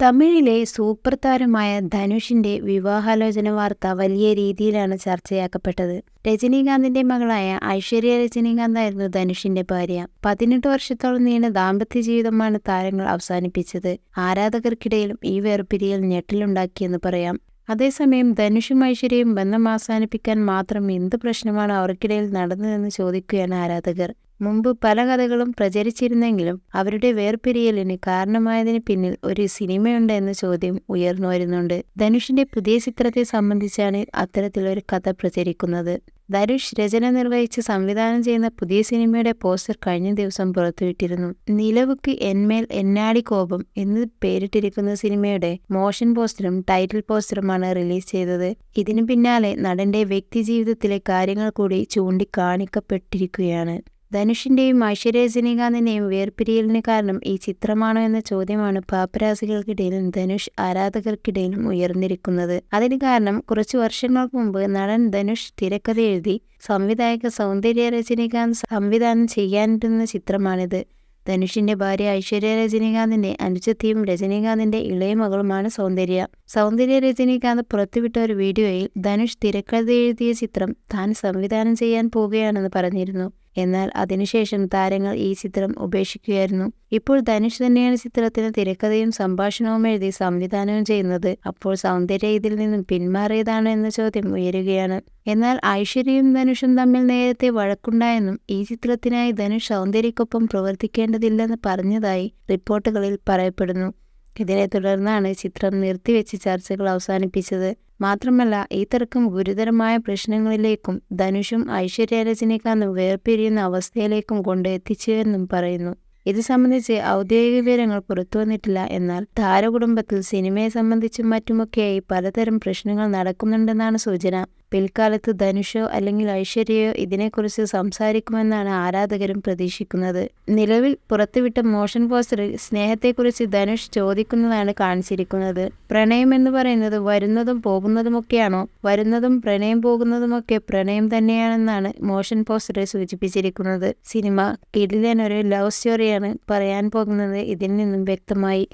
തമിഴിലെ സൂപ്പർ താരമായ ധനുഷിന്റെ വിവാഹാലോചന വാർത്ത വലിയ രീതിയിലാണ് ചർച്ചയാക്കപ്പെട്ടത്. രജനീകാന്തിന്റെ മകളായ ഐശ്വര്യ രജനീകാന്തായിരുന്നു ധനുഷിന്റെ ഭാര്യ. 18 വർഷത്തോളം നീണ്ട ദാമ്പത്യ ജീവിതമാണ് താരങ്ങൾ അവസാനിപ്പിച്ചത്. ആരാധകർക്കിടയിലും ഈ വേർപിരിയൽ ഞെട്ടലുണ്ടാക്കിയെന്ന് പറയാം. അതേസമയം ധനുഷും ഐശ്വര്യയും ബന്ധം അവസാനിപ്പിക്കാൻ മാത്രം എന്ത് പ്രശ്നമാണ് അവർക്കിടയിൽ നടന്നതെന്ന് ചോദിക്കുകയാണ് ആരാധകർ. മുമ്പ് പല കഥകളും പ്രചരിച്ചിരുന്നെങ്കിലും അവരുടെ വേർപിരിയലിന് കാരണമായതിന് പിന്നിൽ ഒരു സിനിമയുണ്ട് എന്ന ചോദ്യം ഉയർന്നു വരുന്നുണ്ട്. ധനുഷിന്റെ പുതിയ ചിത്രത്തെ സംബന്ധിച്ചാണ് അത്തരത്തിലൊരു കഥ പ്രചരിക്കുന്നത്. ധനുഷ് രചന നിർവഹിച്ച് സംവിധാനം ചെയ്യുന്ന പുതിയ സിനിമയുടെ പോസ്റ്റർ കഴിഞ്ഞ ദിവസം പുറത്തുവിട്ടിരുന്നു. നിലവുക്ക് എന്മേൽ എന്നാടി കോപം എന്ന് പേരിട്ടിരിക്കുന്ന സിനിമയുടെ മോഷൻ പോസ്റ്ററും ടൈറ്റിൽ പോസ്റ്ററുമാണ് റിലീസ് ചെയ്തത്. ഇതിനു പിന്നാലെ നടന്റെ വ്യക്തി ജീവിതത്തിലെ കാര്യങ്ങൾ കൂടി ചൂണ്ടിക്കാണിക്കപ്പെട്ടിരിക്കുകയാണ്. ധനുഷിന്റെയും ഐശ്വര്യ രജനീകാന്തിന്റെയും വേർപിരിയലിന് കാരണം ഈ ചിത്രമാണോ എന്ന ചോദ്യമാണ് പാപ്പരാസികൾക്കിടയിലും ധനുഷ് ആരാധകർക്കിടയിലും ഉയർന്നിരിക്കുന്നത്. അതിന് കാരണം കുറച്ചു വർഷങ്ങൾക്ക് മുമ്പ് നടൻ ധനുഷ് തിരക്കഥ എഴുതി സംവിധായക സൗന്ദര്യ രജനീകാന്ത് സംവിധാനം ചെയ്യാനിരുന്ന ചിത്രമാണിത്. ധനുഷിന്റെ ഭാര്യ ഐശ്വര്യ രജനീകാന്തിന്റെ അനുജത്തിയും രജനീകാന്തിന്റെ ഇളയ മകളുമാണ് സൗന്ദര്യ. സൗന്ദര്യ രജനീകാന്ത് പുറത്തുവിട്ട ഒരു വീഡിയോയിൽ ധനുഷ് തിരക്കഥ എഴുതിയ ചിത്രം താൻ സംവിധാനം ചെയ്യാൻ പോകുകയാണെന്ന് പറഞ്ഞിരുന്നു. എന്നാൽ അതിനുശേഷം താരങ്ങൾ ഈ ചിത്രം ഉപേക്ഷിക്കുകയായിരുന്നു. ഇപ്പോൾ ധനുഷ് തന്നെയാണ് ചിത്രത്തിന് തിരക്കഥയും സംഭാഷണവും എഴുതി സംവിധാനവും ചെയ്യുന്നത്. അപ്പോൾ സൗന്ദര്യ ഇതിൽ നിന്നും പിന്മാറിയതാണ് എന്ന ചോദ്യം ഉയരുകയാണ്. എന്നാൽ ഐശ്വര്യയും ധനുഷും തമ്മിൽ നേരത്തെ വഴക്കുണ്ടായെന്നും ഈ ചിത്രത്തിനായി ധനുഷ് സൗന്ദര്യക്കൊപ്പം പ്രവർത്തിക്കേണ്ടതില്ലെന്ന് പറഞ്ഞതായി റിപ്പോർട്ടുകളിൽ പറയപ്പെടുന്നു. ഇതിനെ തുടർന്നാണ് ചിത്രം നിർത്തിവെച്ച് ചർച്ചകൾ അവസാനിപ്പിച്ചത്. മാത്രമല്ല ഈ തർക്കം ഗുരുതരമായ പ്രശ്നങ്ങളിലേക്കും ധനുഷും ഐശ്വര്യ രജനീകാന്തും വേർപിരിയുന്ന അവസ്ഥയിലേക്കും കൊണ്ട് എത്തിച്ചുവെന്നും പറയുന്നു. ഇത് സംബന്ധിച്ച് ഔദ്യോഗിക വിവരങ്ങൾ പുറത്തുവന്നിട്ടില്ല. എന്നാൽ താരകുടുംബത്തിൽ സിനിമയെ സംബന്ധിച്ചും മറ്റുമൊക്കെയായി പലതരം പ്രശ്നങ്ങൾ നടക്കുന്നുണ്ടെന്നാണ് സൂചന. പിൽക്കാലത്ത് ധനുഷോ അല്ലെങ്കിൽ ഐശ്വര്യയോ ഇതിനെക്കുറിച്ച് സംസാരിക്കുമെന്നാണ് ആരാധകരും പ്രതീക്ഷിക്കുന്നത്. നിലവിൽ പുറത്തുവിട്ട മോഷൻ പോസ്റ്ററിൽ സ്നേഹത്തെക്കുറിച്ച് ധനുഷ് ചോദിക്കുന്നതാണ് കാണിച്ചിരിക്കുന്നത്. പ്രണയം എന്ന് പറയുന്നത് വരുന്നതും പോകുന്നതുമൊക്കെയാണോ? വരുന്നതും പ്രണയം പോകുന്നതുമൊക്കെ പ്രണയം തന്നെയാണെന്നാണ് മോഷൻ പോസ്റ്ററിൽ സൂചിപ്പിച്ചിരിക്കുന്നത്. സിനിമ കിടിലൻ ഒരു ലവ് സ്റ്റോറിയാണ് പറയാൻ പോകുന്നത് ഇതിൽ നിന്നും വ്യക്തമായി.